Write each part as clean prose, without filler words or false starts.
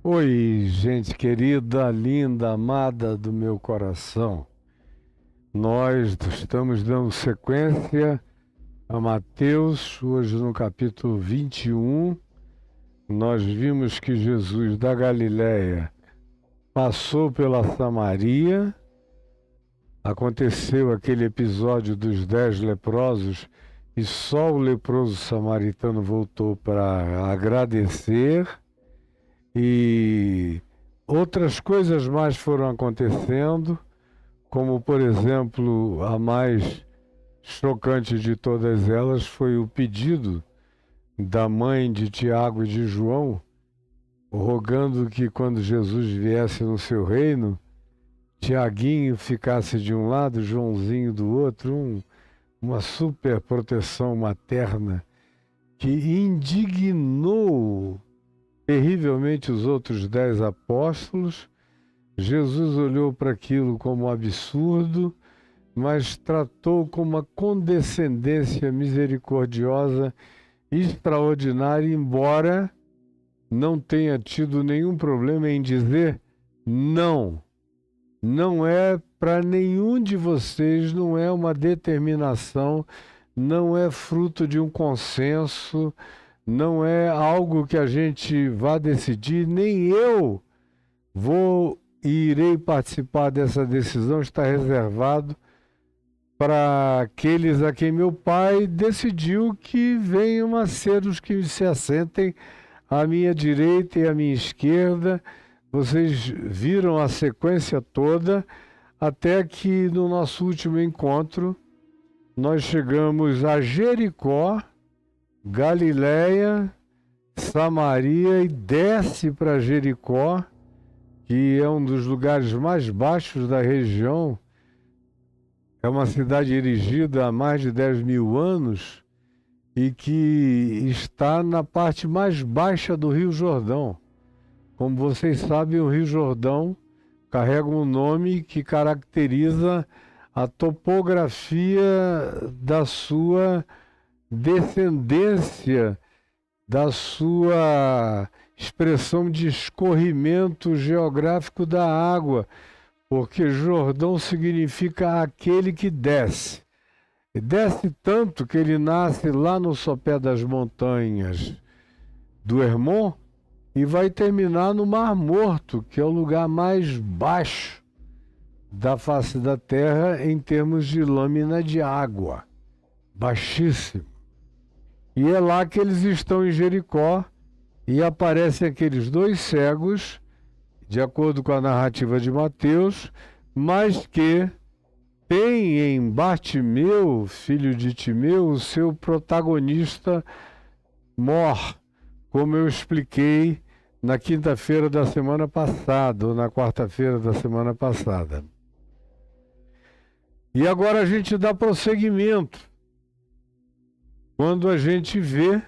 Oi, gente querida, linda, amada do meu coração. Nós estamos dando sequência a Mateus, hoje no capítulo 21. Nós vimos que Jesus da Galileia passou pela Samaria, aconteceu aquele episódio dos 10 leprosos e só o leproso samaritano voltou para agradecer. E outras coisas mais foram acontecendo, como, por exemplo, a mais chocante de todas elas foi o pedido da mãe de Tiago e de João, rogando que quando Jesus viesse no seu reino, Tiaguinho ficasse de um lado, Joãozinho do outro, uma super proteção materna que indignou terrivelmente os outros 10 apóstolos. Jesus olhou para aquilo como um absurdo, mas tratou com uma condescendência misericordiosa extraordinária, embora não tenha tido nenhum problema em dizer não. Não é para nenhum de vocês, não é uma determinação, não é fruto de um consenso, não é algo que a gente vá decidir, nem eu vou e irei participar dessa decisão. Está reservado para aqueles a quem meu Pai decidiu que venham a ser os que se assentem à minha direita e à minha esquerda. Vocês viram a sequência toda, até que no nosso último encontro nós chegamos a Jericó, Galileia, Samaria, e desce para Jericó, que é um dos lugares mais baixos da região. É uma cidade erigida há mais de 10.000 anos e que está na parte mais baixa do Rio Jordão. Como vocês sabem, o Rio Jordão carrega um nome que caracteriza a topografia da sua descendência, da sua expressão de escorrimento geográfico da água, porque Jordão significa aquele que desce. E desce tanto que ele nasce lá no sopé das montanhas do Hermon e vai terminar no Mar Morto, que é o lugar mais baixo da face da terra em termos de lâmina de água, baixíssimo. E é lá que eles estão em Jericó, e aparecem aqueles 2 cegos, de acordo com a narrativa de Mateus, mas que tem em Bartimeu, filho de Timeu, o seu protagonista mor, como eu expliquei na quinta-feira da semana passada, ou na quarta-feira da semana passada. E agora a gente dá prosseguimento, quando a gente vê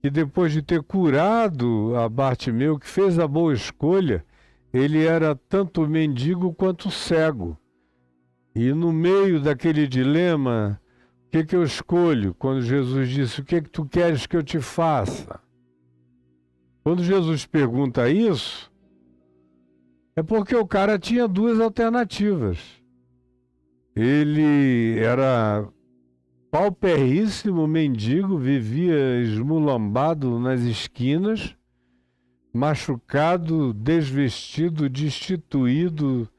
que depois de ter curado a Bartimeu, que fez a boa escolha, ele era tanto mendigo quanto cego. E no meio daquele dilema, o que eu escolho? Quando Jesus disse, o que tu queres que eu te faça? Quando Jesus pergunta isso, é porque o cara tinha 2 alternativas. Ele era pauperíssimo mendigo, vivia esmulambado nas esquinas, machucado, desvestido, destituído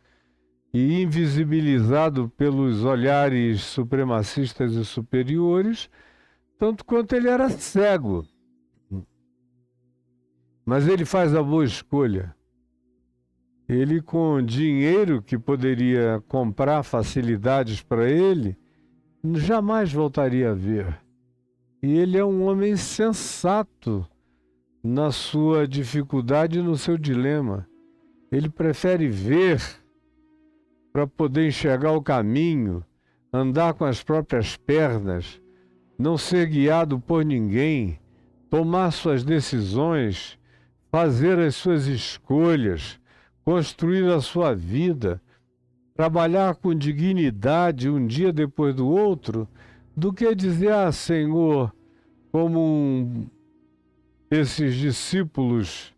e invisibilizado pelos olhares supremacistas e superiores, tanto quanto ele era cego. Mas ele faz a boa escolha. Ele, com dinheiro que poderia comprar facilidades para ele, jamais voltaria a ver. E ele é um homem sensato na sua dificuldade e no seu dilema. Ele prefere ver para poder enxergar o caminho, andar com as próprias pernas, não ser guiado por ninguém, tomar suas decisões, fazer as suas escolhas, construir a sua vida, trabalhar com dignidade um dia depois do outro, do que dizer, Senhor, como esses discípulos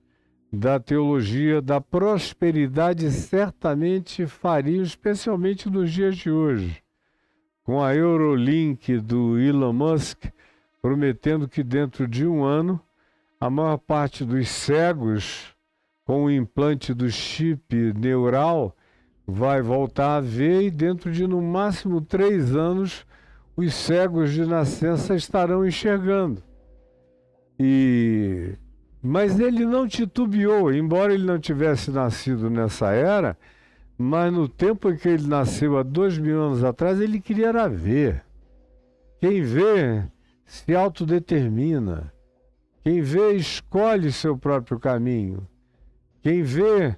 da teologia da prosperidade certamente fariam, especialmente nos dias de hoje, com a Eurolink do Elon Musk, prometendo que dentro de um ano a maior parte dos cegos com o implante do chip neural vai voltar a ver, e dentro de no máximo 3 anos os cegos de nascença estarão enxergando. Mas ele não titubeou, embora ele não tivesse nascido nessa era, mas no tempo em que ele nasceu, há 2000 anos atrás, ele queria era ver. Quem vê se autodetermina. Quem vê escolhe seu próprio caminho. Quem vê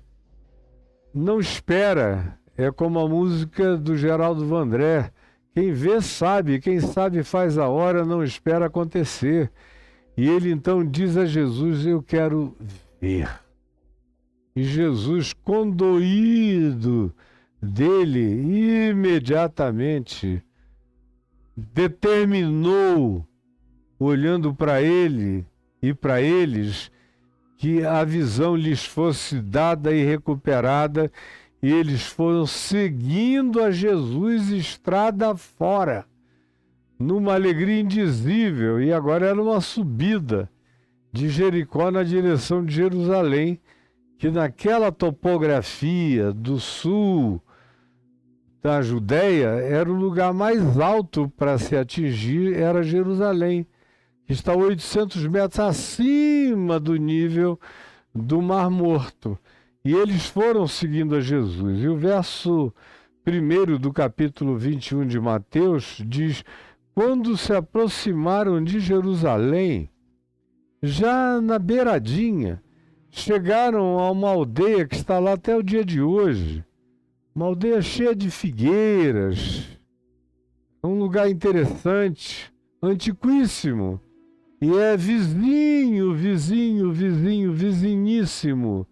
não espera. É como a música do Geraldo Vandré. Quem vê sabe, quem sabe faz a hora, não espera acontecer. E ele então diz a Jesus, eu quero ver. E Jesus, condoído dele, imediatamente determinou, olhando para ele e para eles, que a visão lhes fosse dada e recuperada, e eles foram seguindo a Jesus estrada fora, numa alegria indizível, e agora era uma subida de Jericó na direção de Jerusalém, que naquela topografia do sul da Judéia era o lugar mais alto para se atingir, era Jerusalém, que está 800 metros acima do nível do Mar Morto. E eles foram seguindo a Jesus. E o verso 1 do capítulo 21 de Mateus diz: quando se aproximaram de Jerusalém, já na beiradinha, chegaram a uma aldeia que está lá até o dia de hoje, uma aldeia cheia de figueiras, um lugar interessante, antiquíssimo, e é vizinhíssimo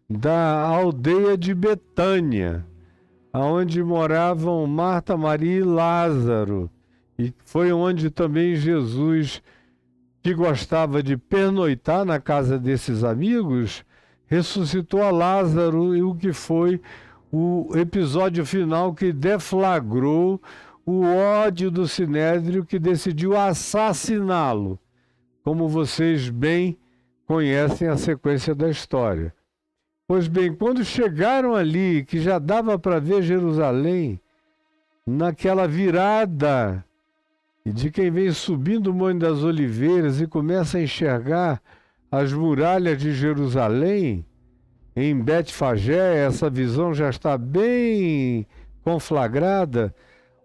da aldeia de Betânia, onde moravam Marta, Maria e Lázaro, e foi onde também Jesus, que gostava de pernoitar na casa desses amigos, ressuscitou a Lázaro, e o que foi o episódio final que deflagrou o ódio do Sinédrio, que decidiu assassiná-lo, como vocês bem conhecem a sequência da história. Pois bem, quando chegaram ali, que já dava para ver Jerusalém, naquela virada de quem vem subindo o Monte das Oliveiras e começa a enxergar as muralhas de Jerusalém, em Betfagé, essa visão já está bem conflagrada.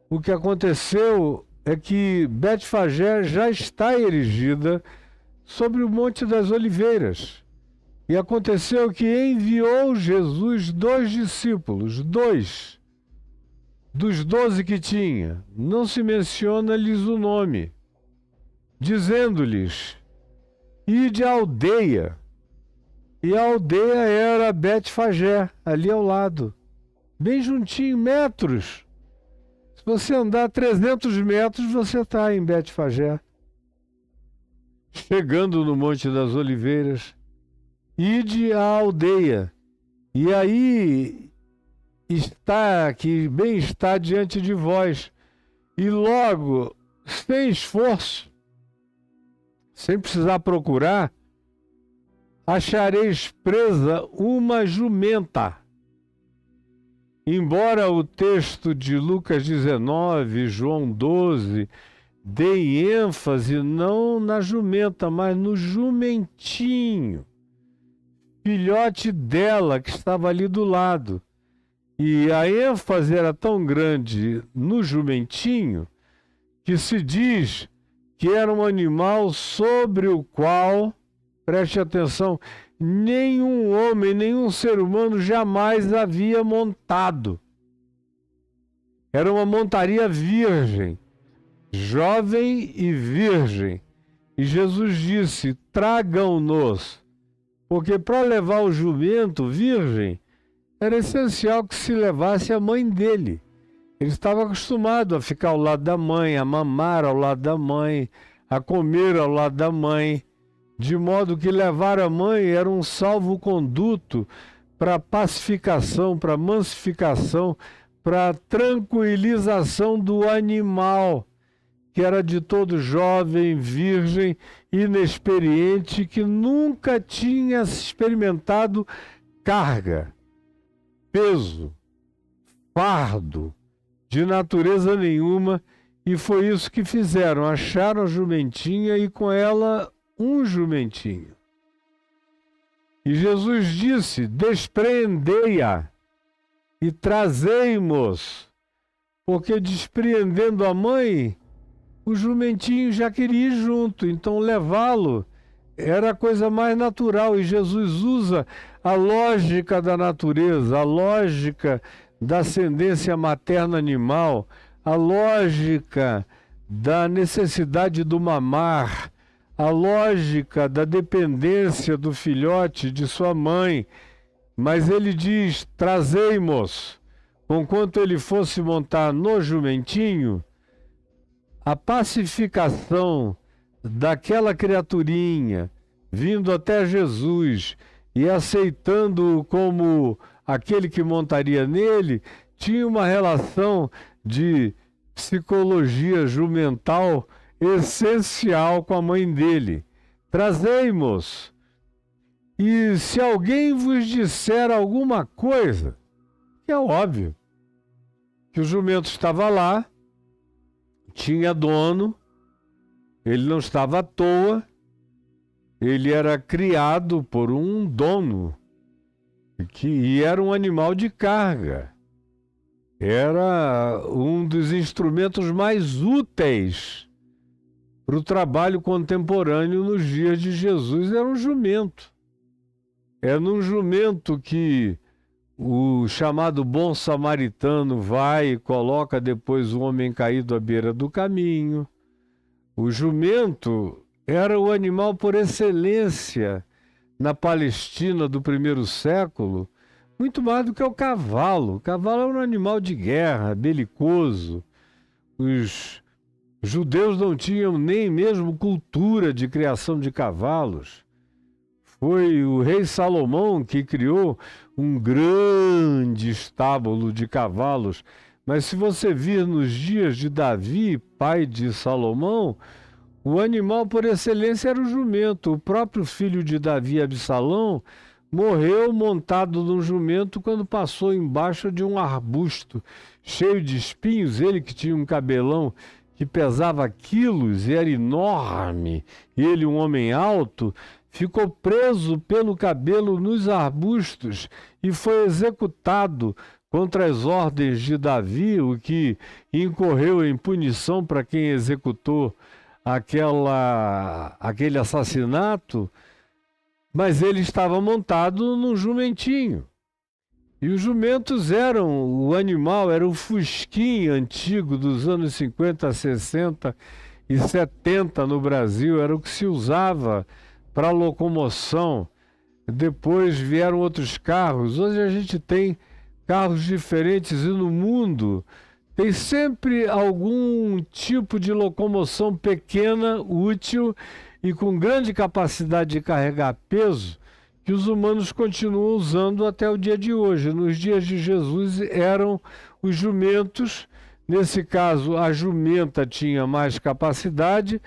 O que aconteceu é que Betfagé já está erigida sobre o Monte das Oliveiras. E aconteceu que enviou Jesus 2 discípulos, 2 dos 12 que tinha, não se menciona-lhes o nome, dizendo-lhes: ide à aldeia. E a aldeia era Betfagé, ali ao lado, bem juntinho, metros. Se você andar 300 metros, você está em Betfagé. Chegando no Monte das Oliveiras, ide à aldeia. E aí está, que bem está diante de vós. E logo, sem esforço, sem precisar procurar, achareis presa uma jumenta, embora o texto de Lucas 19, João 12, dê ênfase não na jumenta, mas no jumentinho, filhote dela que estava ali do lado. E a ênfase era tão grande no jumentinho que se diz que era um animal sobre o qual, preste atenção, nenhum homem, nenhum ser humano jamais havia montado. Era uma montaria virgem, jovem e virgem. E Jesus disse: tragam-nos, porque para levar o jumento virgem, era essencial que se levasse a mãe dele. Ele estava acostumado a ficar ao lado da mãe, a mamar ao lado da mãe, a comer ao lado da mãe, de modo que levar a mãe era um salvo-conduto para pacificação, para mancificação, para tranquilização do animal, que era de todo jovem, virgem, inexperiente, que nunca tinha experimentado carga, peso, fardo, de natureza nenhuma, e foi isso que fizeram. Acharam a jumentinha e com ela um jumentinho. E Jesus disse: despreendei-a e trazei-mos, porque despreendendo a mãe, o jumentinho já queria ir junto, então levá-lo era a coisa mais natural. E Jesus usa a lógica da natureza, a lógica da ascendência materna animal, a lógica da necessidade do mamar, a lógica da dependência do filhote de sua mãe. Mas ele diz: trazei-mos, conquanto ele fosse montar no jumentinho, a pacificação daquela criaturinha vindo até Jesus e aceitando-o como aquele que montaria nele, tinha uma relação de psicologia jumental essencial com a mãe dele. Trazei-mos. E se alguém vos disser alguma coisa, que é óbvio que o jumento estava lá, tinha dono, ele não estava à toa, ele era criado por um dono, e era um animal de carga. Era um dos instrumentos mais úteis para o trabalho contemporâneo nos dias de Jesus. Era um jumento. É num jumento que o chamado bom samaritano vai e coloca depois o homem caído à beira do caminho. O jumento era o animal por excelência na Palestina do primeiro século, muito mais do que o cavalo. O cavalo era um animal de guerra, belicoso. Os judeus não tinham nem mesmo cultura de criação de cavalos. Foi o rei Salomão que criou um grande estábulo de cavalos. Mas se você vir nos dias de Davi, pai de Salomão, o animal por excelência era o jumento. O próprio filho de Davi, Absalão, morreu montado num jumento quando passou embaixo de um arbusto cheio de espinhos. Ele que tinha um cabelão que pesava quilos e era enorme, e ele, um homem alto, ficou preso pelo cabelo nos arbustos e foi executado contra as ordens de Davi, o que incorreu em punição para quem executou aquele assassinato. Mas ele estava montado num jumentinho. E os jumentos eram o animal, era o fusquinha antigo dos anos 50, 60 e 70 no Brasil, era o que se usava para locomoção. Depois vieram outros carros. Hoje a gente tem carros diferentes e no mundo tem sempre algum tipo de locomoção pequena, útil e com grande capacidade de carregar peso, que os humanos continuam usando até o dia de hoje. Nos dias de Jesus eram os jumentos. Nesse caso, a jumenta tinha mais capacidade,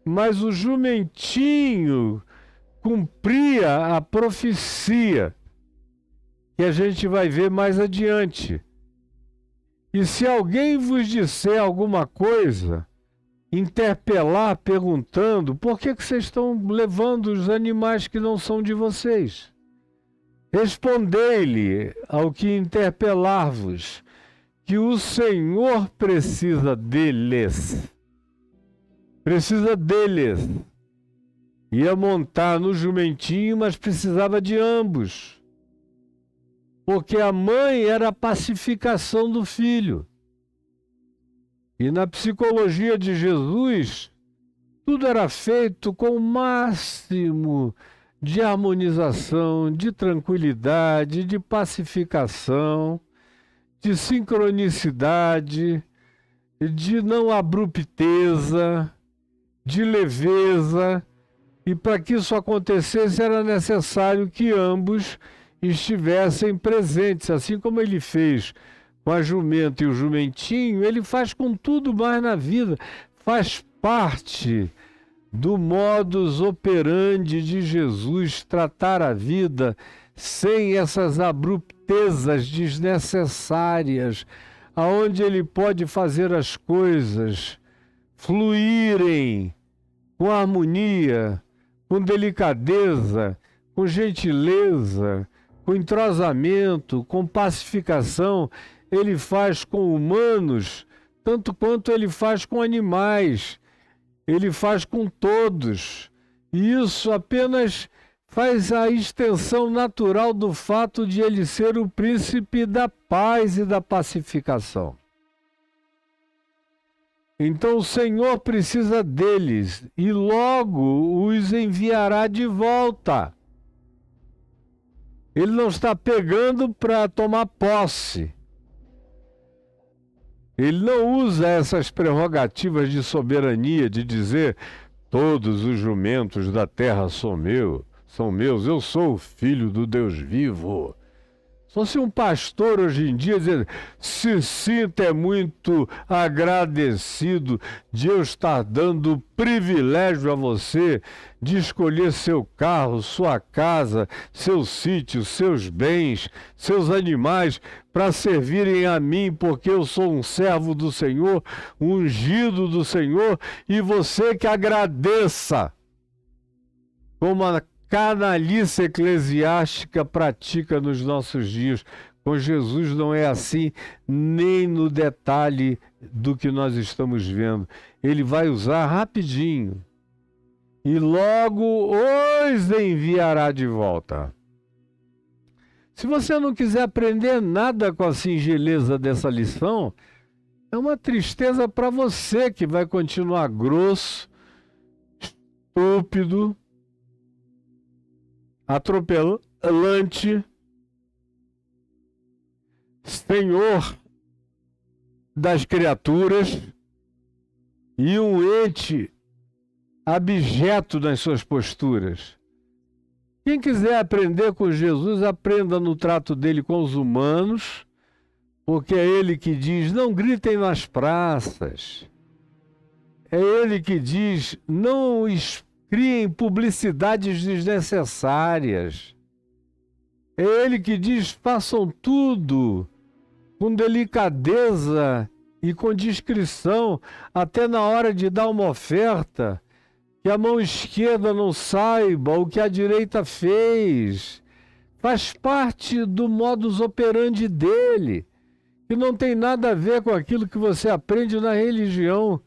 mas o jumentinho cumpria a profecia que a gente vai ver mais adiante. E se alguém vos disser alguma coisa, interpelar perguntando, por que vocês estão levando os animais que não são de vocês? Respondei-lhe ao que interpelar-vos, que o Senhor precisa deles. Precisa deles. Ia montar no jumentinho, mas precisava de ambos. Porque a mãe era a pacificação do filho. E na psicologia de Jesus, tudo era feito com o máximo de harmonização, de tranquilidade, de pacificação, de sincronicidade, de não abrupteza, de leveza. E para que isso acontecesse era necessário que ambos estivessem presentes, assim como ele fez com a jumenta e o jumentinho, ele faz com tudo mais na vida, faz parte do modus operandi de Jesus tratar a vida sem essas abruptezas desnecessárias, aonde ele pode fazer as coisas fluírem com harmonia, com delicadeza, com gentileza, com entrosamento, com pacificação. Ele faz com humanos, tanto quanto ele faz com animais. Ele faz com todos. E isso apenas faz a extensão natural do fato de ele ser o príncipe da paz e da pacificação. Então o Senhor precisa deles e logo os enviará de volta. Ele não está pegando para tomar posse. Ele não usa essas prerrogativas de soberania, de dizer, todos os jumentos da terra são meus, eu sou o filho do Deus vivo. Se fosse um pastor hoje em dia dizer, se sinta muito agradecido de eu estar dando o privilégio a você de escolher seu carro, sua casa, seu sítio, seus bens, seus animais, para servirem a mim, porque eu sou um servo do Senhor, um ungido do Senhor, e você que agradeça, como a canalice eclesiástica pratica nos nossos dias. Com Jesus não é assim, nem no detalhe do que nós estamos vendo. Ele vai usar rapidinho e logo os enviará de volta. Se você não quiser aprender nada com a singeleza dessa lição, é uma tristeza para você que vai continuar grosso, estúpido, atropelante, senhor das criaturas e um ente abjeto nas suas posturas. Quem quiser aprender com Jesus, aprenda no trato dele com os humanos, porque é ele que diz, não gritem nas praças. É ele que diz, não criem publicidades desnecessárias. É ele que diz, façam tudo com delicadeza e com discrição, até na hora de dar uma oferta, que a mão esquerda não saiba o que a direita fez. Faz parte do modus operandi dele, que não tem nada a ver com aquilo que você aprende na religião,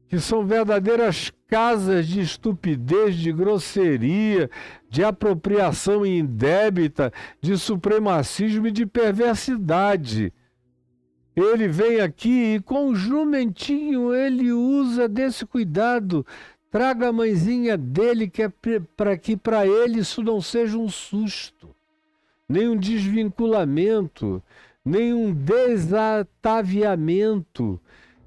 que são verdadeiras casas de estupidez, de grosseria, de apropriação indébita, de supremacismo e de perversidade. Ele vem aqui e com o jumentinho ele usa desse cuidado. Traga a mãezinha dele, que é para que para ele isso não seja um susto, nem um desvinculamento, nem um desataviamento,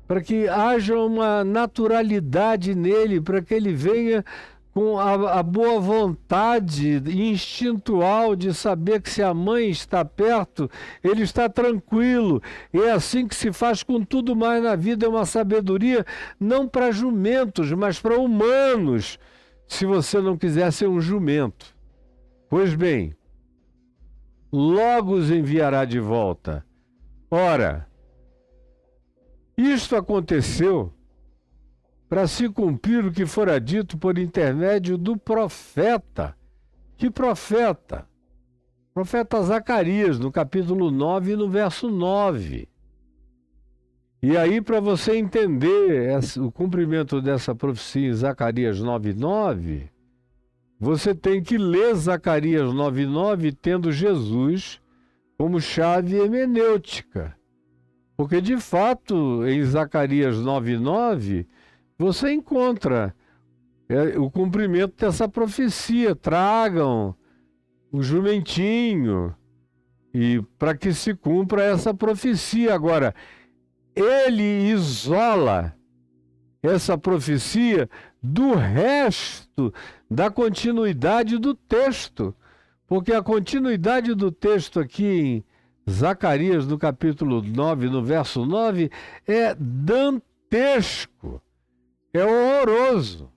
para que haja uma naturalidade nele, para que ele venha com a boa vontade instintual de saber que se a mãe está perto, ele está tranquilo. É assim que se faz com tudo mais na vida, é uma sabedoria não para jumentos, mas para humanos, se você não quiser ser um jumento. Pois bem, logo os enviará de volta. Ora, isto aconteceu para se cumprir o que fora dito por intermédio do profeta. Que profeta? Profeta Zacarias, no capítulo 9 e no verso 9. E aí, para você entender o cumprimento dessa profecia em Zacarias 9:9, você tem que ler Zacarias 9:9 tendo Jesus como chave hermenêutica. Porque, de fato, em Zacarias 9:9, você encontra o cumprimento dessa profecia. Tragam o jumentinho, e para que se cumpra essa profecia. Agora, ele isola essa profecia do resto da continuidade do texto, porque a continuidade do texto aqui em Zacarias, no capítulo 9, no verso 9, é dantesco, é horroroso.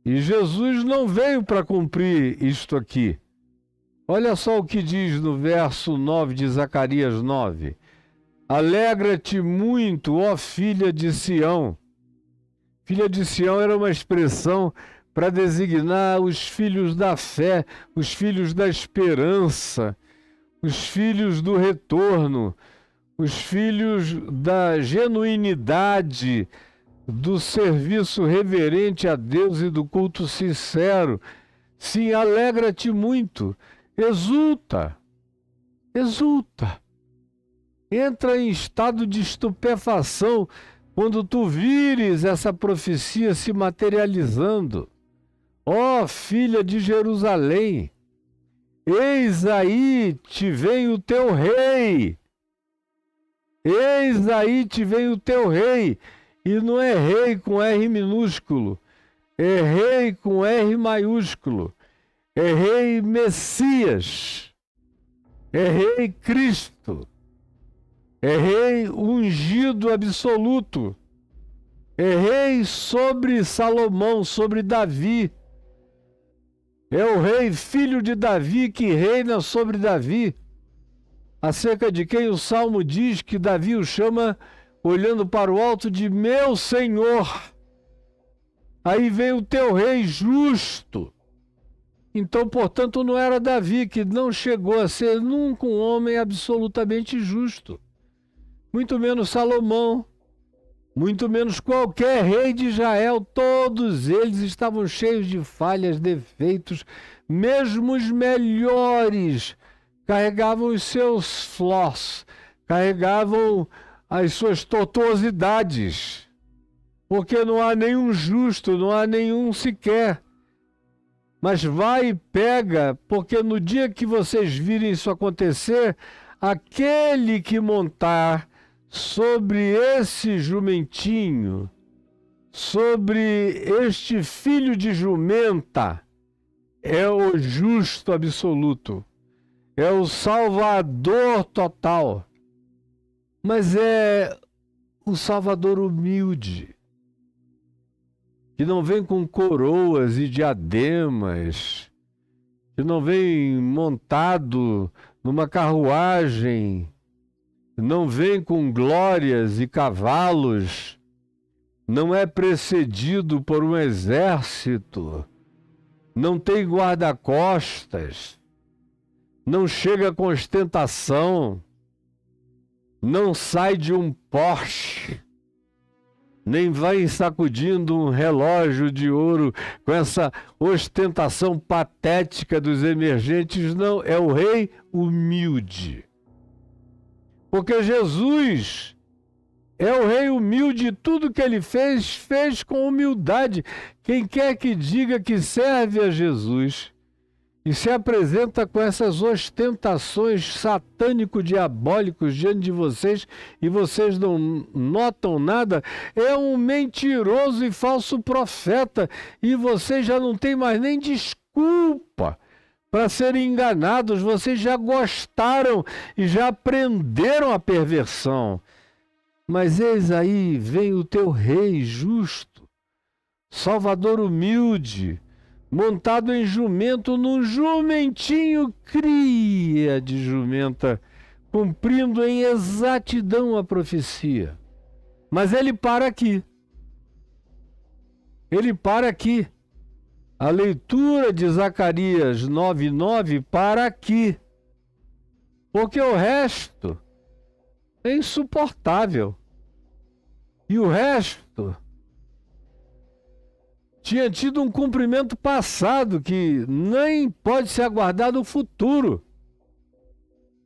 E Jesus não veio para cumprir isto aqui. Olha só o que diz no verso 9 de Zacarias 9. Alegra-te muito, ó filha de Sião. Filha de Sião era uma expressão para designar os filhos da fé, os filhos da esperança, os filhos do retorno, os filhos da genuinidade, do serviço reverente a Deus e do culto sincero. Sim, alegra-te muito, exulta, exulta. Entra em estado de estupefação quando tu vires essa profecia se materializando. Ó filha de Jerusalém, eis aí te vem o teu rei. Eis aí te vem o teu rei. E não é rei com R minúsculo, é rei com R maiúsculo. É rei Messias, é rei Cristo. É rei ungido absoluto. É rei sobre Salomão, sobre Davi. É o rei filho de Davi que reina sobre Davi. Acerca de quem o Salmo diz que Davi o chama, olhando para o alto, de meu Senhor. Aí vem o teu rei justo. Então, portanto, não era Davi, que não chegou a ser nunca um homem absolutamente justo. Muito menos Salomão, muito menos qualquer rei de Israel. Todos eles estavam cheios de falhas, defeitos. Mesmo os melhores carregavam os seus flaws, carregavam as suas tortuosidades. Porque não há nenhum justo, não há nenhum sequer. Mas vai e pega, porque no dia que vocês virem isso acontecer, aquele que montar sobre esse jumentinho, sobre este filho de jumenta, é o justo absoluto, é o Salvador total, mas é o Salvador humilde, que não vem com coroas e diademas, que não vem montado numa carruagem, não vem com glórias e cavalos, não é precedido por um exército, não tem guarda-costas, não chega com ostentação, não sai de um Porsche, nem vai sacudindo um relógio de ouro com essa ostentação patética dos emergentes. Não, é o rei humilde. Porque Jesus é o rei humilde, tudo que ele fez, fez com humildade. Quem quer que diga que serve a Jesus e se apresenta com essas ostentações satânico-diabólicos diante de vocês e vocês não notam nada, é um mentiroso e falso profeta, e vocês já não têm mais nem desculpa para serem enganados. Vocês já gostaram e já aprenderam a perversão. Mas eis aí vem o teu rei justo, Salvador humilde, montado em jumento, num jumentinho cria de jumenta, cumprindo em exatidão a profecia. Mas ele para aqui. Ele para aqui. A leitura de Zacarias 9:9 para aqui. Porque o resto é insuportável. E o resto tinha tido um cumprimento passado que nem pode se aguardar no futuro.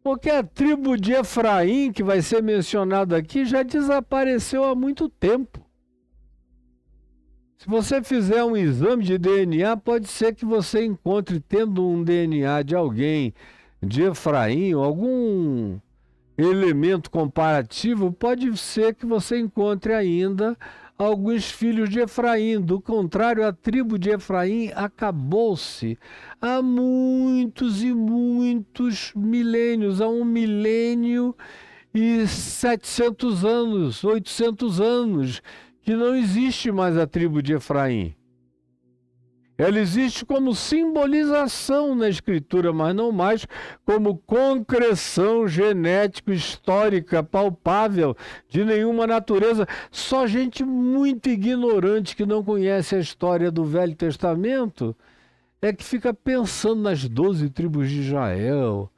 Porque a tribo de Efraim, que vai ser mencionada aqui, já desapareceu há muito tempo. Se você fizer um exame de DNA, pode ser que você encontre, tendo um DNA de alguém de Efraim, algum elemento comparativo, pode ser que você encontre ainda alguns filhos de Efraim. Do contrário, a tribo de Efraim acabou-se há muitos e muitos milênios, há 1.700 anos, 800 anos, que não existe mais a tribo de Efraim. Ela existe como simbolização na Escritura, mas não mais como concreção genético-histórica palpável de nenhuma natureza. Só gente muito ignorante que não conhece a história do Velho Testamento é que fica pensando nas 12 tribos de Israel.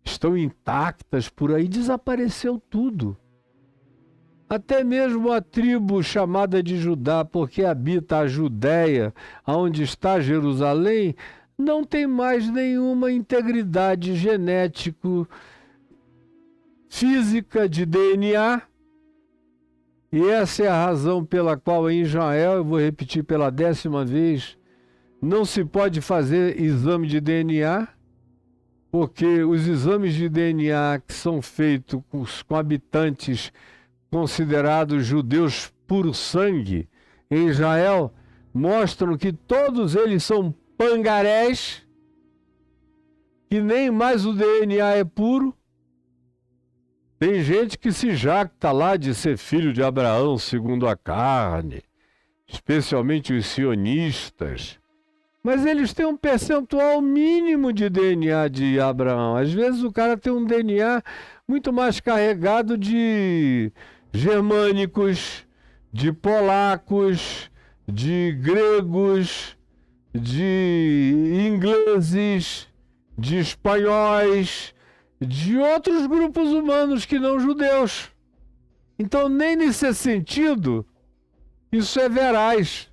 Estão intactas por aí, desapareceu tudo. Até mesmo a tribo chamada de Judá, porque habita a Judéia, onde está Jerusalém, não tem mais nenhuma integridade genético, física, de DNA. E essa é a razão pela qual em Israel, eu vou repetir pela 10ª vez, não se pode fazer exame de DNA, porque os exames de DNA que são feitos com habitantes considerados judeus puro sangue em Israel, mostram que todos eles são pangarés, que nem mais o DNA é puro. Tem gente que se jacta lá de ser filho de Abraão segundo a carne, especialmente os sionistas, mas eles têm um percentual mínimo de DNA de Abraão. Às vezes o cara tem um DNA muito mais carregado de germânicos, de polacos, de gregos, de ingleses, de espanhóis, de outros grupos humanos que não judeus. Então, nem nesse sentido, isso é veraz.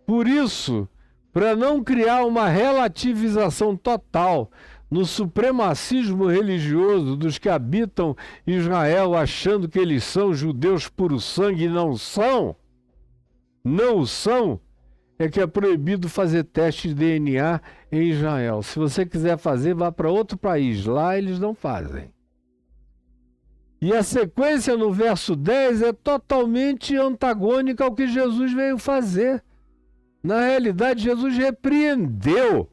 Por isso, para não criar uma relativização total no supremacismo religioso dos que habitam Israel, achando que eles são judeus puro sangue, e não são, é que é proibido fazer teste de DNA em Israel. Se você quiser fazer, vá para outro país, lá eles não fazem. E a sequência no verso 10 é totalmente antagônica ao que Jesus veio fazer. Na realidade, Jesus repreendeu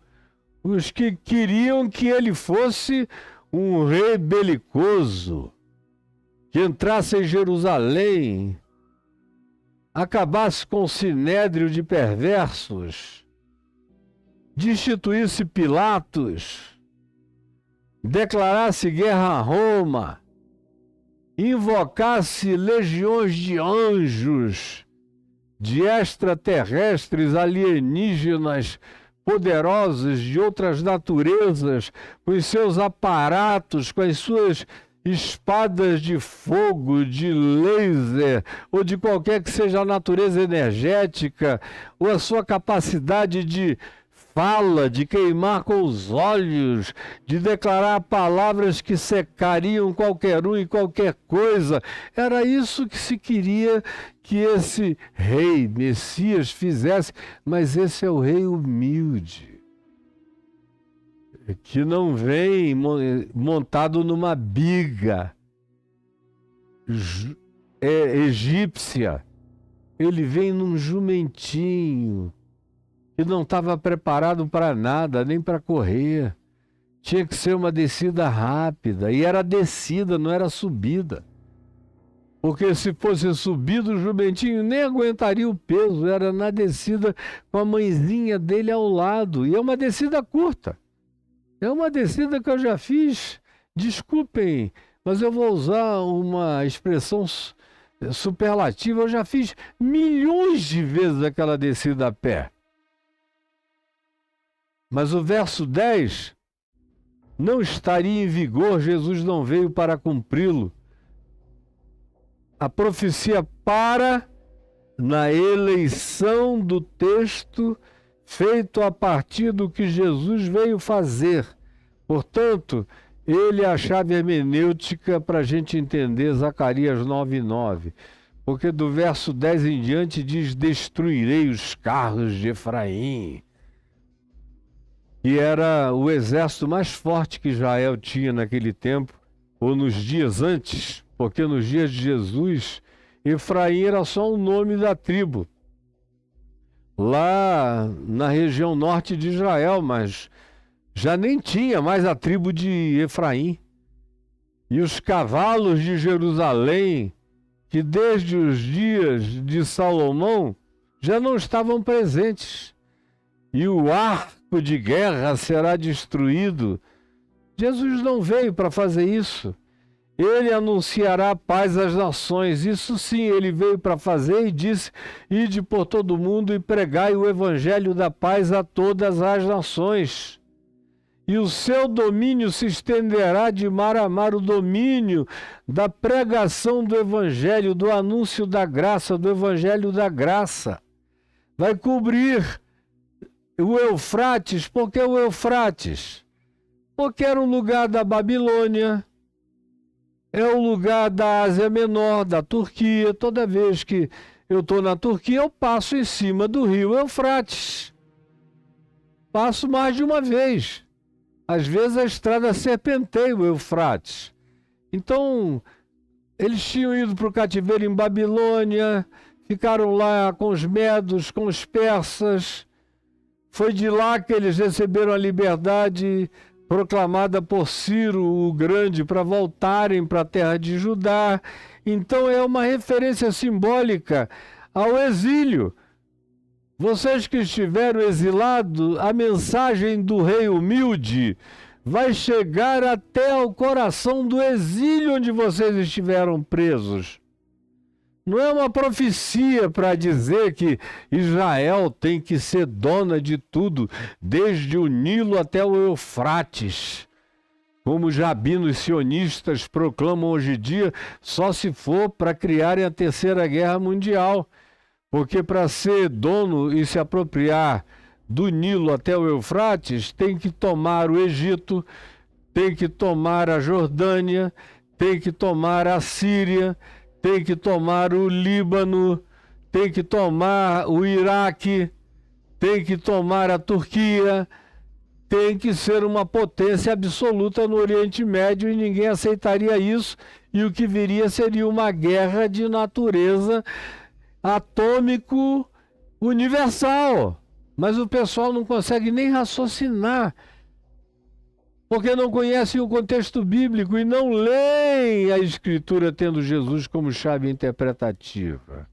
os que queriam que ele fosse um rei belicoso, que entrasse em Jerusalém, acabasse com o sinédrio de perversos, destituísse Pilatos, declarasse guerra a Roma, invocasse legiões de anjos, de extraterrestres, alienígenas, poderosos de outras naturezas, com os seus aparatos, com as suas espadas de fogo, de laser, ou de qualquer que seja a natureza energética, ou a sua capacidade de fala, de queimar com os olhos, de declarar palavras que secariam qualquer um e qualquer coisa. Era isso que se queria que esse rei, Messias, fizesse, mas esse é o rei humilde, que não vem montado numa biga egípcia, ele vem num jumentinho, que não estava preparado para nada, nem para correr. Tinha que ser uma descida rápida, e era descida, não era subida. Porque se fosse subido, o jumentinho nem aguentaria o peso, era na descida com a mãezinha dele ao lado. E é uma descida curta. É uma descida que eu já fiz, desculpem, mas eu vou usar uma expressão superlativa. Eu já fiz milhões de vezes aquela descida a pé. Mas o verso 10 não estaria em vigor, Jesus não veio para cumpri-lo. A profecia para na eleição do texto feito a partir do que Jesus veio fazer. Portanto, ele é a chave hermenêutica para a gente entender Zacarias 9:9. Porque do verso 10 em diante diz: destruirei os carros de Efraim. E era o exército mais forte que Israel tinha naquele tempo, ou nos dias antes, porque nos dias de Jesus, Efraim era só o nome da tribo, lá na região norte de Israel, mas já nem tinha mais a tribo de Efraim. E os cavalos de Jerusalém, que desde os dias de Salomão já não estavam presentes, e o arco de guerra será destruído. Jesus não veio para fazer isso. Ele anunciará paz às nações. Isso sim, ele veio para fazer e disse: ide por todo o mundo e pregai o evangelho da paz a todas as nações. E o seu domínio se estenderá de mar a mar, o domínio da pregação do evangelho, do anúncio da graça, do evangelho da graça. Vai cobrir o Eufrates. Por que o Eufrates? Porque era um lugar da Babilônia, é o lugar da Ásia Menor, da Turquia. Toda vez que eu estou na Turquia, eu passo em cima do rio Eufrates. Passo mais de uma vez. Às vezes a estrada serpenteia o Eufrates. Então, eles tinham ido para o cativeiro em Babilônia, ficaram lá com os medos, com os persas. Foi de lá que eles receberam a liberdade proclamada por Ciro o Grande para voltarem para a terra de Judá. Então é uma referência simbólica ao exílio. Vocês que estiveram exilados, a mensagem do rei humilde vai chegar até ao coração do exílio onde vocês estiveram presos. Não é uma profecia para dizer que Israel tem que ser dona de tudo, desde o Nilo até o Eufrates. Como os rabinos sionistas proclamam hoje em dia, só se for para criarem a Terceira Guerra Mundial. Porque para ser dono e se apropriar do Nilo até o Eufrates, tem que tomar o Egito, tem que tomar a Jordânia, tem que tomar a Síria, tem que tomar o Líbano, tem que tomar o Iraque, tem que tomar a Turquia, tem que ser uma potência absoluta no Oriente Médio, e ninguém aceitaria isso, e o que viria seria uma guerra de natureza atômico universal. Mas o pessoal não consegue nem raciocinar, porque não conhecem o contexto bíblico e não leem a Escritura tendo Jesus como chave interpretativa.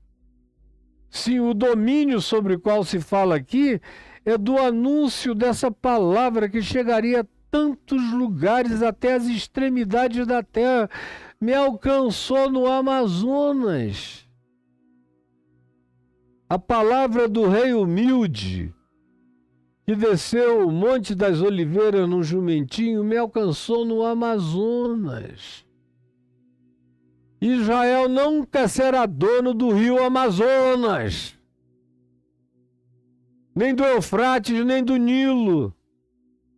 Sim, o domínio sobre o qual se fala aqui é do anúncio dessa palavra que chegaria a tantos lugares, até as extremidades da terra. Me alcançou no Amazonas. A palavra do rei humilde, que desceu o Monte das Oliveiras num jumentinho, me alcançou no Amazonas. Israel nunca será dono do rio Amazonas, nem do Eufrates, nem do Nilo.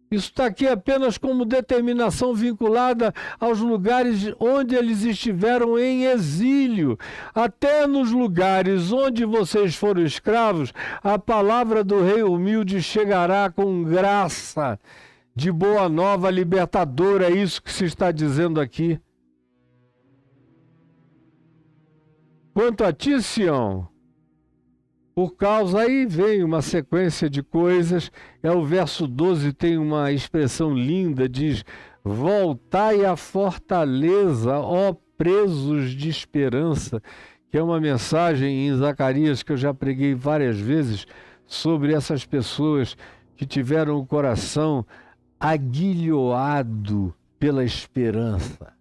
Isso está aqui apenas como determinação vinculada aos lugares onde eles estiveram em exílio. Até nos lugares onde vocês foram escravos, a palavra do rei humilde chegará com graça de boa nova libertadora. É isso que se está dizendo aqui. Quanto a ti, Sião, por causa, aí vem uma sequência de coisas. O verso 12 tem uma expressão linda, diz: voltai à fortaleza, ó presos de esperança, que é uma mensagem em Zacarias que eu já preguei várias vezes sobre essas pessoas que tiveram o coração aguilhoado pela esperança.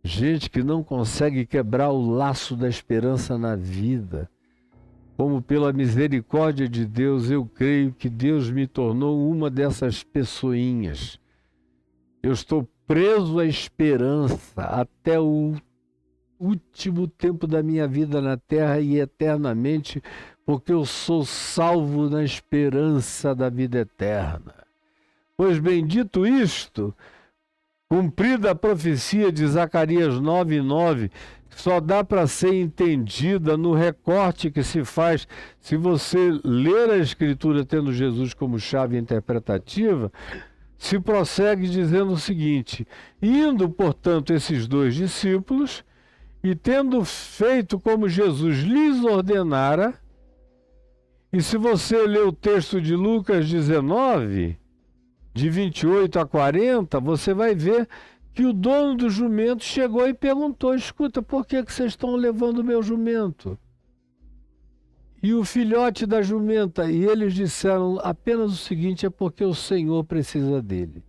gente que não consegue quebrar o laço da esperança na vida. Como pela misericórdia de Deus, eu creio que Deus me tornou uma dessas pessoinhas. Eu estou preso à esperança até o último tempo da minha vida na terra e eternamente, porque eu sou salvo na esperança da vida eterna. Pois bem, dito isto, cumprida a profecia de Zacarias 9:9, que só dá para ser entendida no recorte que se faz se você ler a Escritura tendo Jesus como chave interpretativa, se prossegue dizendo o seguinte: indo, portanto, esses 2 discípulos, e tendo feito como Jesus lhes ordenara, e se você ler o texto de Lucas 19, de 28 a 40, você vai ver que o dono do jumento chegou e perguntou: escuta, por que vocês estão levando o meu jumento? E o filhote da jumenta, e eles disseram apenas o seguinte: é porque o Senhor precisa dele.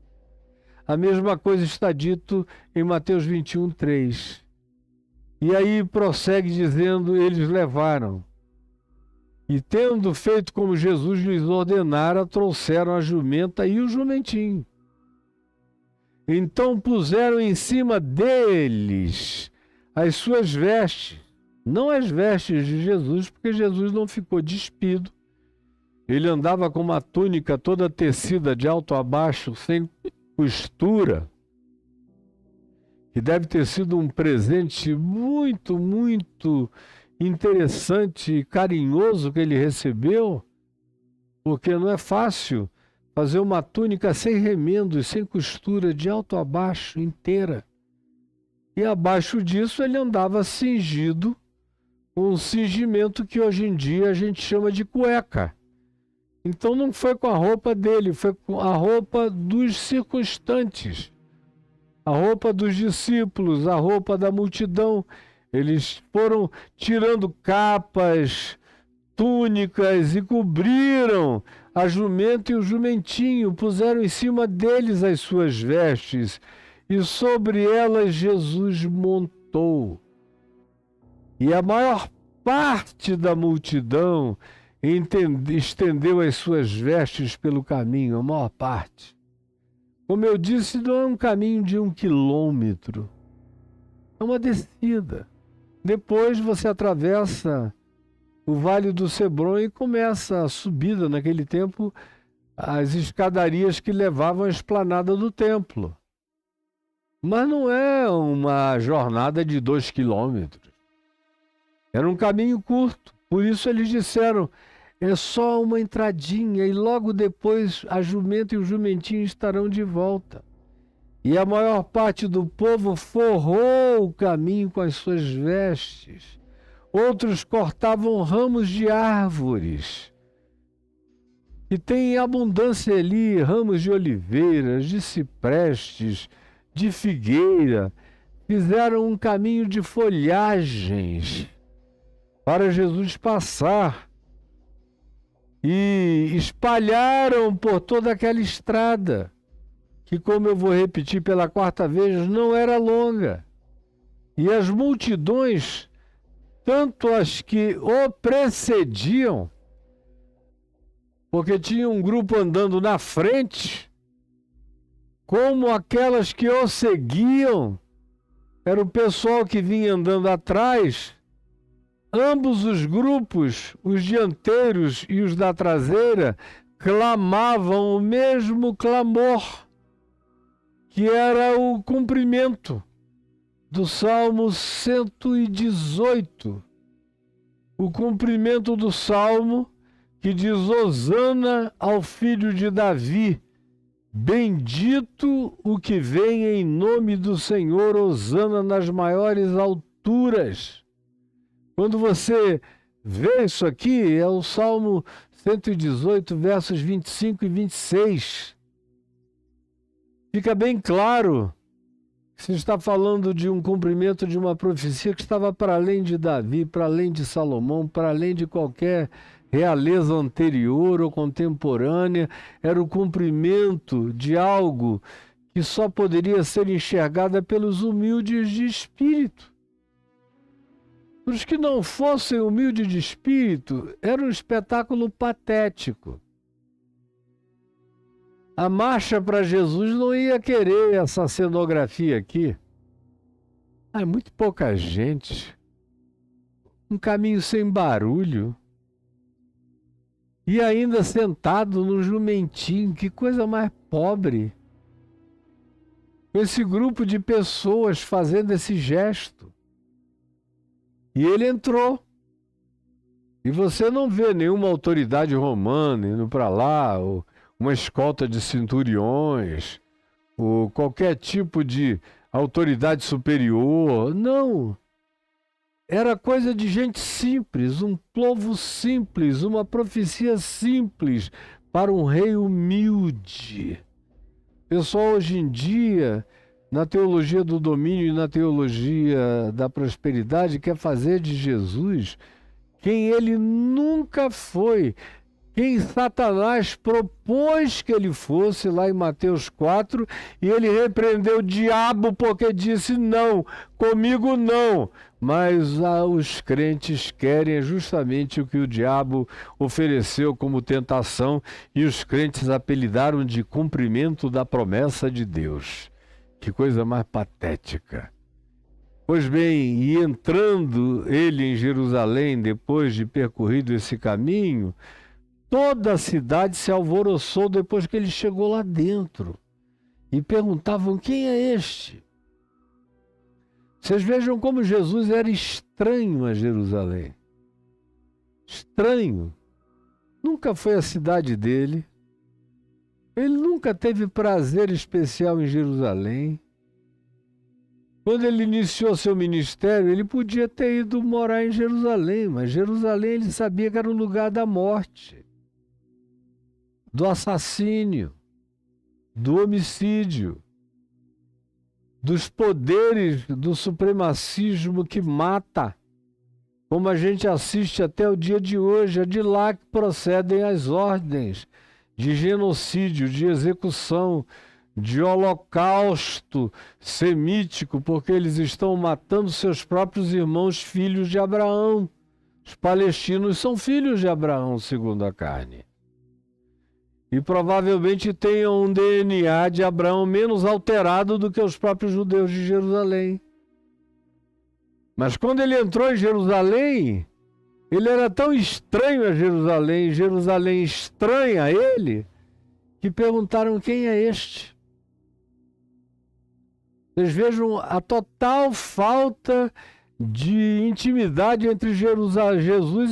A mesma coisa está dito em Mateus 21:3. E aí prossegue dizendo: eles levaram. E tendo feito como Jesus lhes ordenara, trouxeram a jumenta e o jumentinho. Então puseram em cima deles as suas vestes, não as vestes de Jesus, porque Jesus não ficou despido. Ele andava com uma túnica toda tecida de alto a baixo, sem costura, que deve ter sido um presente muito, muito interessante e carinhoso que ele recebeu, porque não é fácil fazer uma túnica sem remendos, sem costura, de alto a baixo, inteira. E abaixo disso ele andava cingido com um cingimento que hoje em dia a gente chama de cueca. Então não foi com a roupa dele, foi com a roupa dos circunstantes, a roupa dos discípulos, a roupa da multidão. Eles foram tirando capas, túnicas e cobriram a jumenta e o jumentinho, puseram em cima deles as suas vestes e sobre elas Jesus montou. E a maior parte da multidão estendeu as suas vestes pelo caminho, a maior parte. Como eu disse, não é um caminho de 1 quilômetro, é uma descida. Depois você atravessa o Vale do Cebron e começa a subida, naquele tempo, as escadarias que levavam à esplanada do templo. Mas não é uma jornada de 2 quilômetros. Era um caminho curto. Por isso eles disseram: é só uma entradinha e logo depois a jumenta e o jumentinho estarão de volta. E a maior parte do povo forrou o caminho com as suas vestes. Outros cortavam ramos de árvores. E tem abundância ali, ramos de oliveiras, de ciprestes, de figueira. Fizeram um caminho de folhagens para Jesus passar. E espalharam por toda aquela estrada, que, como eu vou repetir pela 4ª vez, não era longa. E as multidões, tanto as que o precediam, porque tinha um grupo andando na frente, como aquelas que o seguiam, era o pessoal que vinha andando atrás. Ambos os grupos, os dianteiros e os da traseira, clamavam o mesmo clamor, que era o cumprimento do Salmo 118. O cumprimento do Salmo que diz: Hosana ao filho de Davi, bendito o que vem em nome do Senhor, hosana nas maiores alturas. Quando você vê isso aqui, é o Salmo 118, versos 25 e 26. Fica bem claro que se está falando de um cumprimento de uma profecia que estava para além de Davi, para além de Salomão, para além de qualquer realeza anterior ou contemporânea. Era o cumprimento de algo que só poderia ser enxergada pelos humildes de espírito. Os que não fossem humildes de espírito, era um espetáculo patético. A marcha para Jesus não ia querer essa cenografia aqui. É muito pouca gente. Um caminho sem barulho. E ainda sentado num jumentinho, que coisa mais pobre. Esse grupo de pessoas fazendo esse gesto. E ele entrou. E você não vê nenhuma autoridade romana indo para lá, ou uma escolta de centuriões, ou qualquer tipo de autoridade superior. Não. Era coisa de gente simples, um povo simples, uma profecia simples para um rei humilde. Pessoal, hoje em dia, na teologia do domínio e na teologia da prosperidade, quer fazer de Jesus quem ele nunca foi, quem Satanás propôs que ele fosse, lá em Mateus 4, e ele repreendeu o diabo porque disse: não, comigo não. Mas os crentes querem justamente o que o diabo ofereceu como tentação, e os crentes apelidaram de cumprimento da promessa de Deus. Que coisa mais patética. Pois bem, e entrando ele em Jerusalém, depois de percorrido esse caminho, toda a cidade se alvoroçou depois que ele chegou lá dentro. E perguntavam: quem é este? Vocês vejam como Jesus era estranho a Jerusalém. Estranho. Nunca foi a cidade dele. Ele nunca teve prazer especial em Jerusalém. Quando ele iniciou seu ministério, ele podia ter ido morar em Jerusalém, mas Jerusalém ele sabia que era o lugar da morte, do assassínio, do homicídio, dos poderes do supremacismo que mata, como a gente assiste até o dia de hoje. É de lá que procedem as ordens de genocídio, de execução, de holocausto semítico, porque eles estão matando seus próprios irmãos, filhos de Abraão. Os palestinos são filhos de Abraão, segundo a carne. E provavelmente tenham um DNA de Abraão menos alterado do que os próprios judeus de Jerusalém. Mas quando ele entrou em Jerusalém, ele era tão estranho a Jerusalém, Jerusalém estranha a ele, que perguntaram: quem é este? Vocês vejam a total falta de intimidade entre Jesus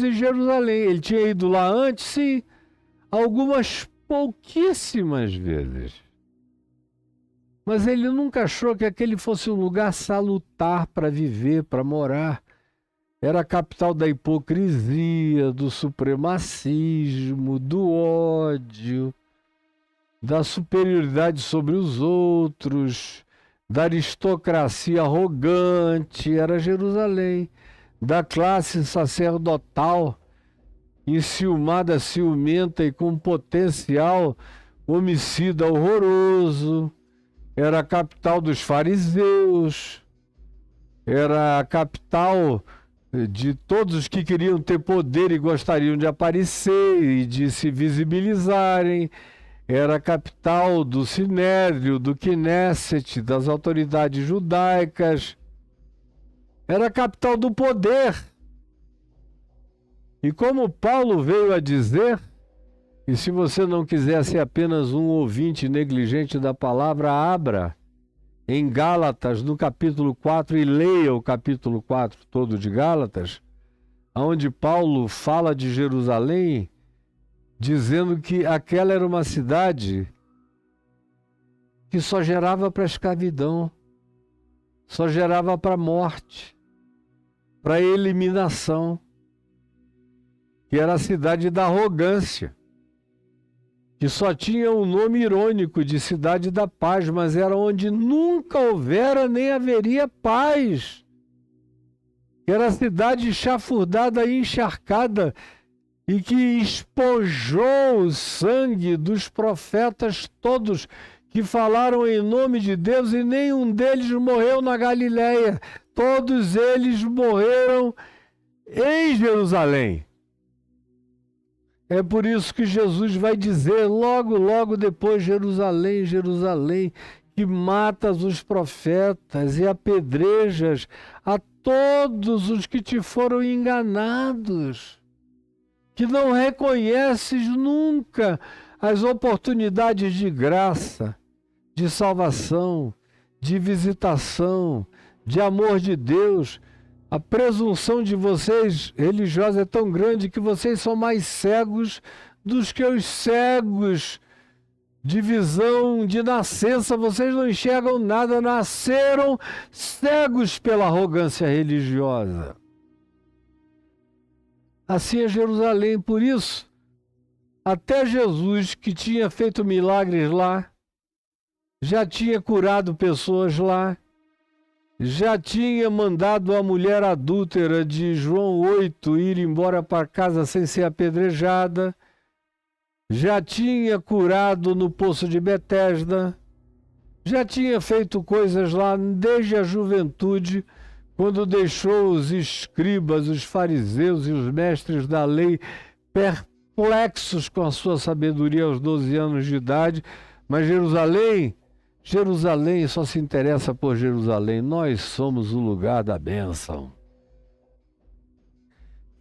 e Jerusalém. Ele tinha ido lá antes, sim, algumas pouquíssimas vezes. Mas ele nunca achou que aquele fosse um lugar salutar para viver, para morar. Era a capital da hipocrisia, do supremacismo, do ódio, da superioridade sobre os outros, da aristocracia arrogante. Era Jerusalém, da classe sacerdotal enciumada, ciumenta e com potencial homicida horroroso. Era a capital dos fariseus, era a capital de todos os que queriam ter poder e gostariam de aparecer e de se visibilizarem. Era a capital do Sinédrio, do Knesset, das autoridades judaicas. Era a capital do poder. E como Paulo veio a dizer, e se você não quiser ser apenas um ouvinte negligente da palavra, abra em Gálatas, no capítulo 4, e leia o capítulo 4 todo de Gálatas, onde Paulo fala de Jerusalém, dizendo que aquela era uma cidade que só gerava para a escravidão, só gerava para a morte, para a eliminação, que era a cidade da arrogância, que só tinha um nome irônico de cidade da paz, mas era onde nunca houvera nem haveria paz. Era a cidade chafurdada e encharcada, e que espojou o sangue dos profetas todos que falaram em nome de Deus e nenhum deles morreu na Galileia. Todos eles morreram em Jerusalém. É por isso que Jesus vai dizer logo, logo depois, Jerusalém, Jerusalém, que matas os profetas e apedrejas a todos os que te foram enganados, que não reconheces nunca as oportunidades de graça, de salvação, de visitação, de amor de Deus. A presunção de vocês religiosa é tão grande que vocês são mais cegos dos que os cegos de visão, de nascença. Vocês não enxergam nada, nasceram cegos pela arrogância religiosa. Assim é Jerusalém. Por isso, até Jesus, que tinha feito milagres lá, já tinha curado pessoas lá, já tinha mandado a mulher adúltera de João 8 ir embora para casa sem ser apedrejada, já tinha curado no poço de Betesda, já tinha feito coisas lá desde a juventude, quando deixou os escribas, os fariseus e os mestres da lei perplexos com a sua sabedoria aos 12 anos de idade. Mas Jerusalém só se interessa por Jerusalém. Nós somos o lugar da bênção.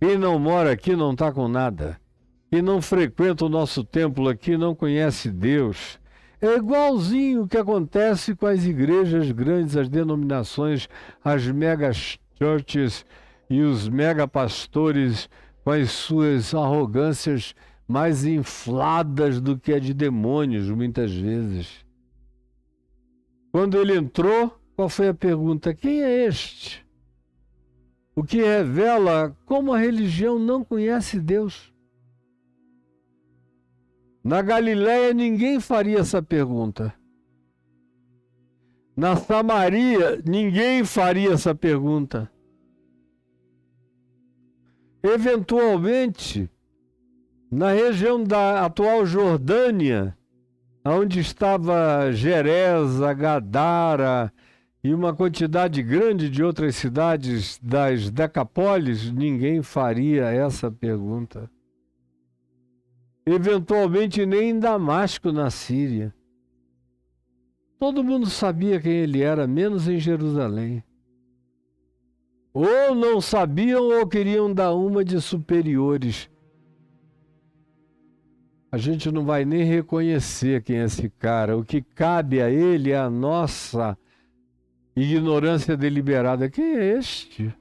Quem não mora aqui não está com nada. Quem não frequenta o nosso templo aqui não conhece Deus. É igualzinho o que acontece com as igrejas grandes, as denominações, as mega churches e os mega pastores com as suas arrogâncias mais infladas do que a de demônios, muitas vezes. Quando ele entrou, qual foi a pergunta? Quem é este? O que revela como a religião não conhece Deus. Na Galileia ninguém faria essa pergunta. Na Samaria ninguém faria essa pergunta. Eventualmente, na região da atual Jordânia, onde estava Geresa, Gadara e uma quantidade grande de outras cidades das Decapólis, ninguém faria essa pergunta. Eventualmente nem em Damasco, na Síria. Todo mundo sabia quem ele era, menos em Jerusalém. Ou não sabiam ou queriam dar uma de superiores. A gente não vai nem reconhecer quem é esse cara. O que cabe a ele é a nossa ignorância deliberada. Quem é este?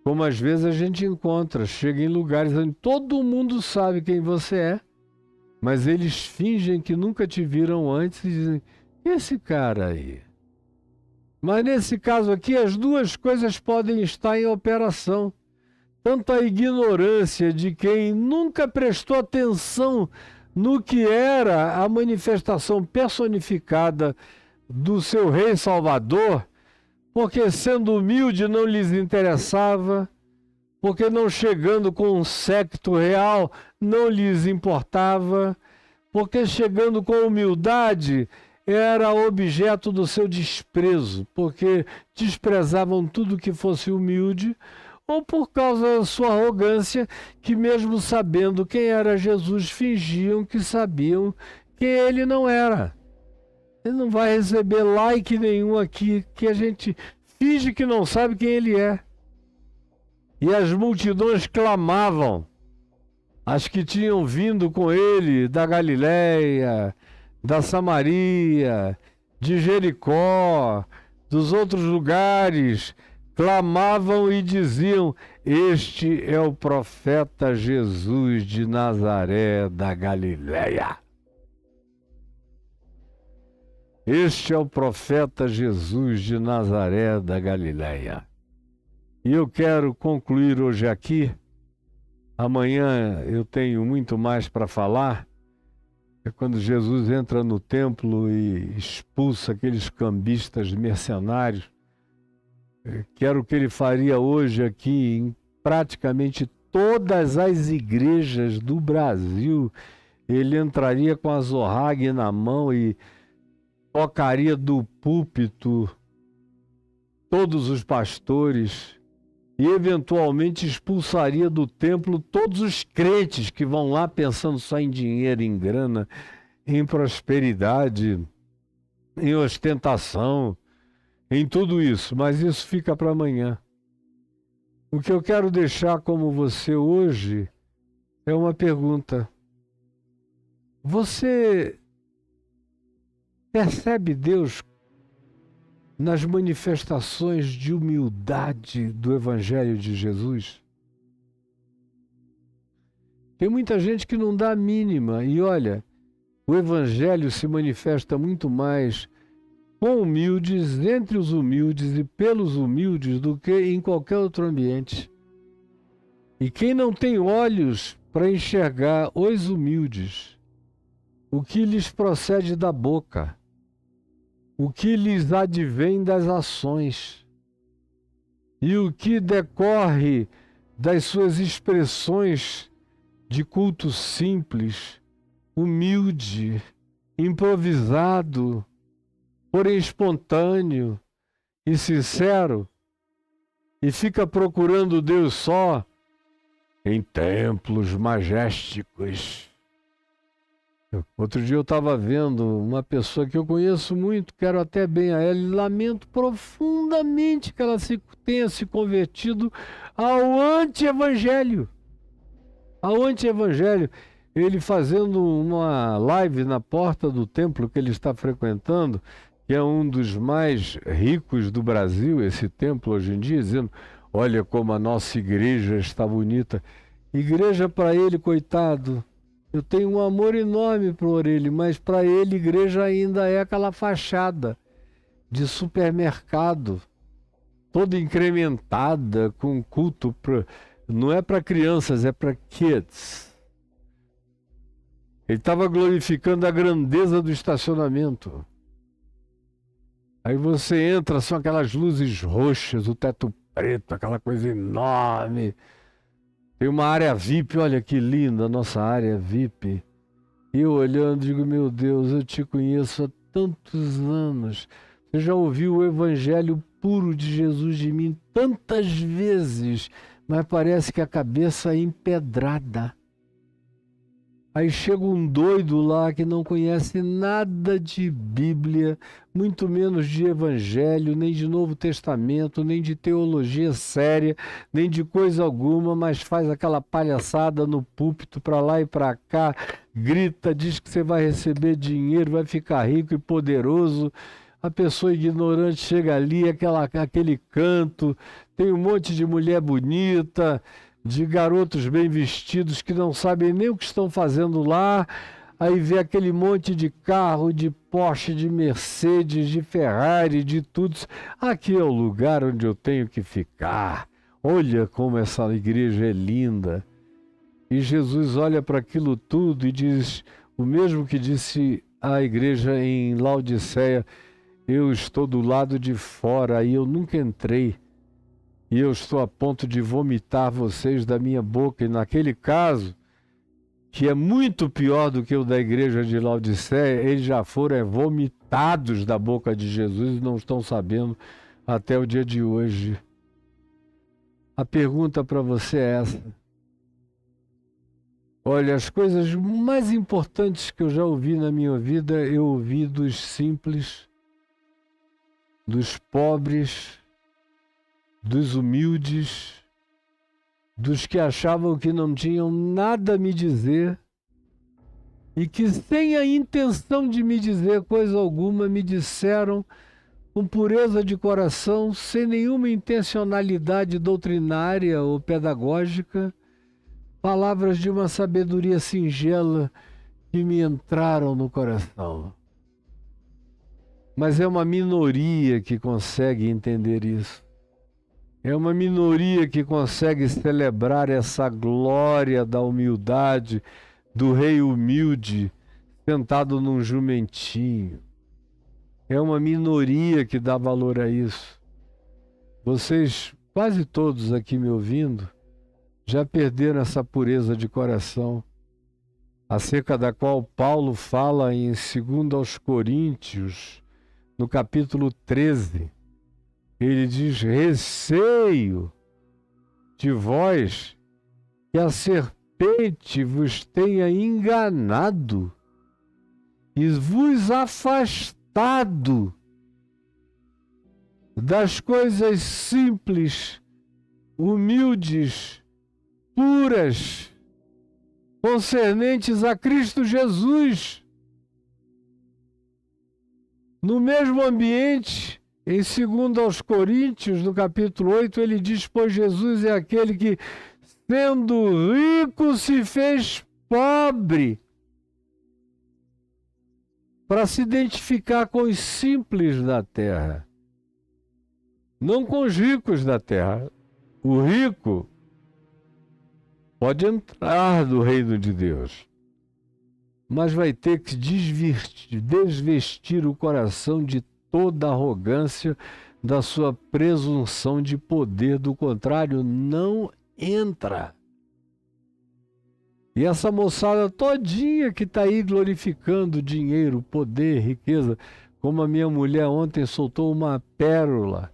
Como às vezes a gente encontra, chega em lugares onde todo mundo sabe quem você é, mas eles fingem que nunca te viram antes e dizem, e esse cara aí? Mas nesse caso aqui, as duas coisas podem estar em operação. Tanto a ignorância de quem nunca prestou atenção no que era a manifestação personificada do seu Rei Salvador, porque sendo humilde não lhes interessava, porque não chegando com um séquito real não lhes importava, porque chegando com humildade era objeto do seu desprezo, porque desprezavam tudo que fosse humilde, ou por causa da sua arrogância, que mesmo sabendo quem era Jesus, fingiam que sabiam quem ele não era. Ele não vai receber like nenhum aqui, que a gente finge que não sabe quem ele é. E as multidões clamavam, as que tinham vindo com ele da Galileia, da Samaria, de Jericó, dos outros lugares, clamavam e diziam, este é o profeta Jesus de Nazaré da Galileia. Este é o profeta Jesus de Nazaré da Galileia. E eu quero concluir hoje aqui. Amanhã eu tenho muito mais para falar. É quando Jesus entra no templo e expulsa aqueles cambistas mercenários. Que era o que ele faria hoje aqui em praticamente todas as igrejas do Brasil. Ele entraria com a zorrague na mão e tocaria do púlpito todos os pastores e eventualmente expulsaria do templo todos os crentes que vão lá pensando só em dinheiro, em grana, em prosperidade, em ostentação, em tudo isso. Mas isso fica para amanhã. O que eu quero deixar como você hoje é uma pergunta. Você percebe Deus nas manifestações de humildade do Evangelho de Jesus? Tem muita gente que não dá a mínima. E olha, o Evangelho se manifesta muito mais com humildes, entre os humildes e pelos humildes do que em qualquer outro ambiente. E quem não tem olhos para enxergar os humildes, o que lhes procede da boca, o que lhes advém das ações e o que decorre das suas expressões de culto simples, humilde, improvisado, porém espontâneo e sincero, e fica procurando Deus só em templos majésticos. Outro dia eu estava vendo uma pessoa que eu conheço muito, quero até bem a ela, e lamento profundamente que ela tenha se convertido ao anti-evangelho. Ao anti-evangelho. Ele fazendo uma live na porta do templo que ele está frequentando, que é um dos mais ricos do Brasil, esse templo hoje em dia, dizendo, olha como a nossa igreja está bonita. Igreja para ele, coitado, eu tenho um amor enorme por ele, mas para ele igreja ainda é aquela fachada de supermercado, toda incrementada, com culto, não é para crianças, é para kids. Ele estava glorificando a grandeza do estacionamento. Aí você entra, são aquelas luzes roxas, o teto preto, aquela coisa enorme. Tem uma área VIP, olha que linda a nossa área VIP. E eu olhando, digo, meu Deus, eu te conheço há tantos anos. Você já ouviu o evangelho puro de Jesus de mim tantas vezes, mas parece que a cabeça é empedrada. Aí chega um doido lá que não conhece nada de Bíblia, muito menos de Evangelho, nem de Novo Testamento, nem de teologia séria, nem de coisa alguma, mas faz aquela palhaçada no púlpito para lá e para cá, grita, diz que você vai receber dinheiro, vai ficar rico e poderoso. A pessoa ignorante chega ali, aquele canto, tem um monte de mulher bonita, de garotos bem vestidos que não sabem nem o que estão fazendo lá, aí vê aquele monte de carro, de Porsche, de Mercedes, de Ferrari, de tudo. Aqui é o lugar onde eu tenho que ficar. Olha como essa igreja é linda. E Jesus olha para aquilo tudo e diz, o mesmo que disse à igreja em Laodiceia, eu estou do lado de fora e eu nunca entrei. E eu estou a ponto de vomitar vocês da minha boca. E naquele caso, que é muito pior do que o da igreja de Laodiceia, eles já foram vomitados da boca de Jesus e não estão sabendo até o dia de hoje. A pergunta para você é essa. Olha, as coisas mais importantes que eu já ouvi na minha vida, eu ouvi dos simples, dos pobres, dos humildes, dos que achavam que não tinham nada a me dizer e que sem a intenção de me dizer coisa alguma me disseram com pureza de coração, sem nenhuma intencionalidade doutrinária ou pedagógica, palavras de uma sabedoria singela que me entraram no coração. Mas é uma minoria que consegue entender isso. É uma minoria que consegue celebrar essa glória da humildade, do rei humilde, sentado num jumentinho. É uma minoria que dá valor a isso. Vocês, quase todos aqui me ouvindo, já perderam essa pureza de coração, acerca da qual Paulo fala em 2 aos Coríntios, no capítulo 13, ele diz: receio de vós que a serpente vos tenha enganado e vos afastado das coisas simples, humildes, puras, concernentes a Cristo Jesus. No mesmo ambiente, em 2 aos Coríntios, no capítulo 8, ele diz: pois Jesus é aquele que, sendo rico, se fez pobre, para se identificar com os simples da terra, não com os ricos da terra. O rico pode entrar no reino de Deus, mas vai ter que desvestir o coração de toda a arrogância da sua presunção de poder. Do contrário, não entra. E essa moçada todinha que está aí glorificando dinheiro, poder, riqueza, como a minha mulher ontem soltou uma pérola,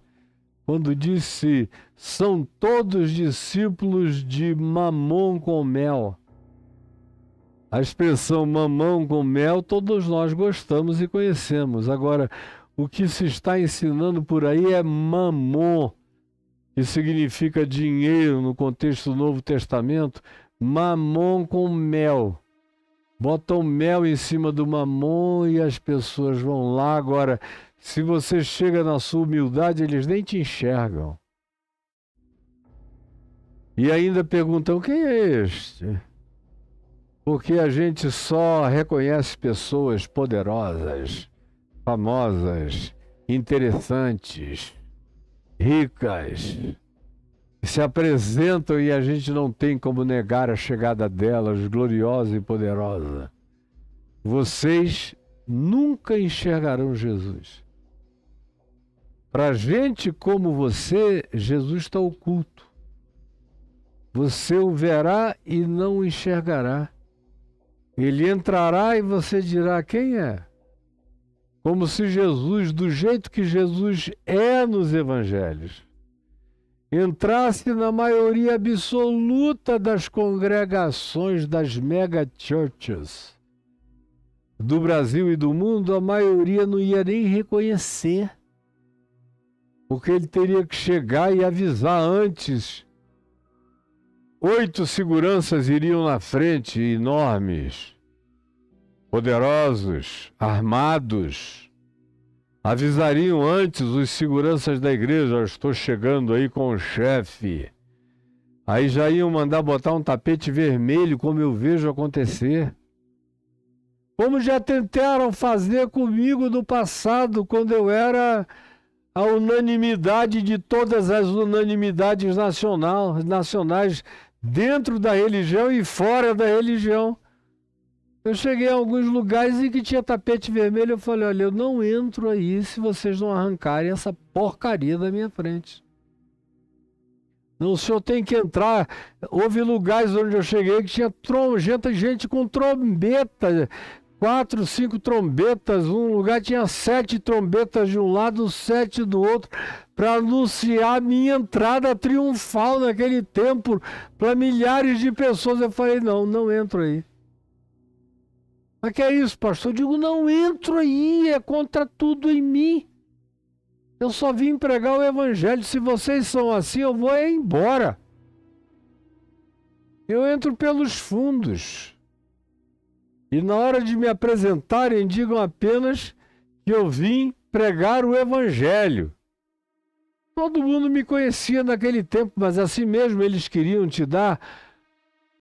quando disse: são todos discípulos de mamão com mel. A expressão mamão com mel todos nós gostamos e conhecemos. Agora, o que se está ensinando por aí é mamon, que significa dinheiro no contexto do Novo Testamento. Mamon com mel. Botam mel em cima do mamon e as pessoas vão lá. Agora, se você chega na sua humildade, eles nem te enxergam. E ainda perguntam: quem é este? Porque a gente só reconhece pessoas poderosas, famosas, interessantes, ricas, que se apresentam e a gente não tem como negar a chegada delas, gloriosa e poderosa. Vocês nunca enxergarão Jesus. Para gente como você, Jesus está oculto. Você o verá e não o enxergará. Ele entrará e você dirá: quem é? Como se Jesus, do jeito que Jesus é nos evangelhos, entrasse na maioria absoluta das congregações, das mega churches do Brasil e do mundo. A maioria não ia nem reconhecer, porque ele teria que chegar e avisar antes. 8 seguranças iriam na frente, enormes, poderosos, armados. Avisariam antes os seguranças da igreja: eu estou chegando aí com o chefe. Aí já iam mandar botar um tapete vermelho, como eu vejo acontecer. Como já tentaram fazer comigo no passado, quando eu era a unanimidade de todas as unanimidades nacionais, dentro da religião e fora da religião. Eu cheguei a alguns lugares em que tinha tapete vermelho. Eu falei: olha, eu não entro aí se vocês não arrancarem essa porcaria da minha frente. Não, o senhor tem que entrar. Houve lugares onde eu cheguei que tinha gente com trombeta, 4, 5 trombetas. Um lugar tinha 7 trombetas de um lado, 7 do outro, para anunciar a minha entrada triunfal naquele templo para milhares de pessoas. Eu falei: não entro aí. Mas que é isso, pastor? Eu digo: não entro aí, é contra tudo em mim. Eu só vim pregar o evangelho. Se vocês são assim, eu vou embora. Eu entro pelos fundos. E na hora de me apresentarem, digam apenas que eu vim pregar o evangelho. Todo mundo me conhecia naquele tempo, mas assim mesmo eles queriam te dar